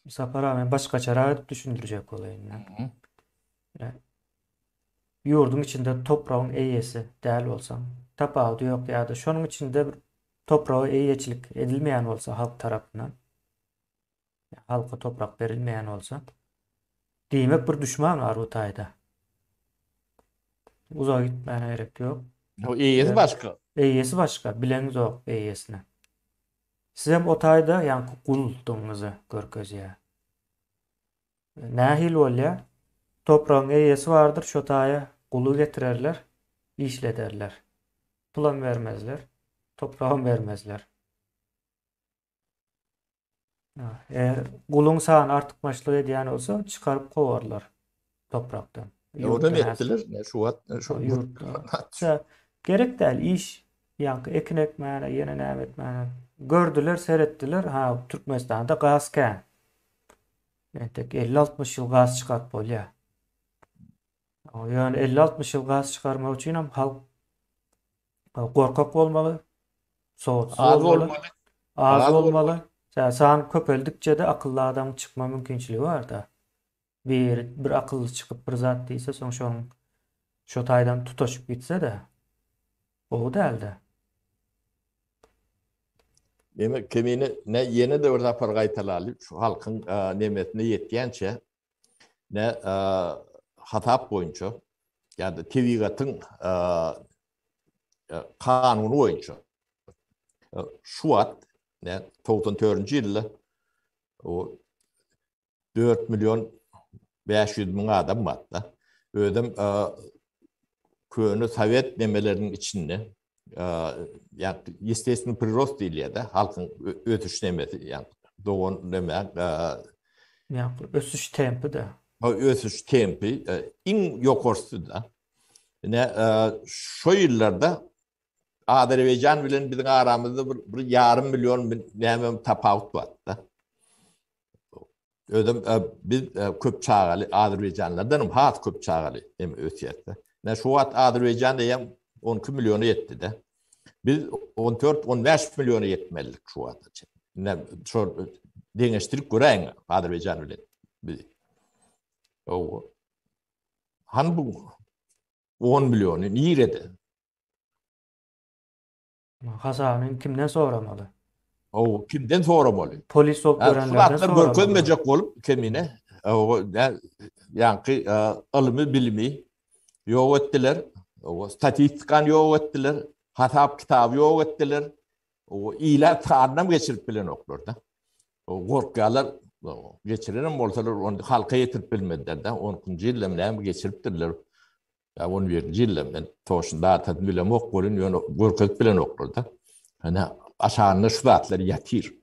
Sapara başka çare düşündürecek olayım. Hı. Yani yurdun içinde toprağın eyyesi değerli olsa, tapağı yok ya da şunun içinde bir toprağı eyyecilik edilmeyen olsa halk tarafından, halka toprak verilmeyen olsa, demek bir düşman var bu tayda. Uzağa gitmene gerek yok. O iyisi Yani başka. eyyesi başka, bileniz yok eyyesine. Siz hem o tayda yani kulduğunuzu görköz ya. Nahil ol ya. Toprağın eyyesi vardır, şu taya kulu getirerler, işlederler. Pulan vermezler, toprağın vermezler. Ha, eğer kulun sağın artık maçlı ediyen olsa çıkarıp kovarlar topraktan, Onu mu yurttan has. ettiler? Ne şu at ne Ha, şu bu. yurttan. Gerek değil iş. Yankı ekin ekmeğine, yine ne etmeğine. Gördüler, seyrettiler. Ha, Türkmenistan'da gazken. Yani tek 50-60 yıl gaz çıkart bol ya. Yani 50-60 yıl gaz çıkarmak için hem halk korkak olmalı, soğutsuz Az olmalı, olmalı. az Az olmalı. olmalı. Sen köpeldikçe de akıllı adam çıkma mümkünçülüğü var da. Bir akıllı çıkıp bir zat değilse son şu taydan tutaşıp gitse de o değil de. Demek kemini ne yeni de orada pargaytalarlı şu halkın nimetine yetkençe ne hatap boyunca ya da TV'gatın kanunu boyunca şu at ne 94. yılda o 4 milyon 500 bin adam var da ödem köyünü Sovyet demelerinin içinde yani естественный прирост değil ya da halkın ötüş demesi yani doğun demek Yani ösüş tempi de. ötüş tempi in yokorsu da ne şu yıllarda Azerbaycan bilen bizim aramızda bir yarım milyon ne tafavut var da ödem biz köp çağalı Azerbaycanlardan hat köp çağalı hem ötiyette ne şu at Azerbaycan'da hem 12 milyonu yetti de biz 14-15 milyonu yetmelilik şu anda. Ne şu dengeştirip gören Azerbaycan öyle. O han bu 10 milyonu nirede. Hasanın kimden soramalı? O kimden soramalı? Polis olup Şu görenlerden hatta soramalı. görkezmeyecek olup kemine o yani alımı bilimi yok ettiler. O statistikan yok ettiler. Hatap kitabı yok ettiler. O iyiler tarihine geçirip bilen oklarda. O korkuyorlar geçirelim olsalar onu halka yetirip bilmediler de 10. yılda mı geçiriptirler. Ya 11. yılda ben toşunda artık bile mok bolun yönü korkup bilen oklarda. Hani aşağına şu zatları yatır.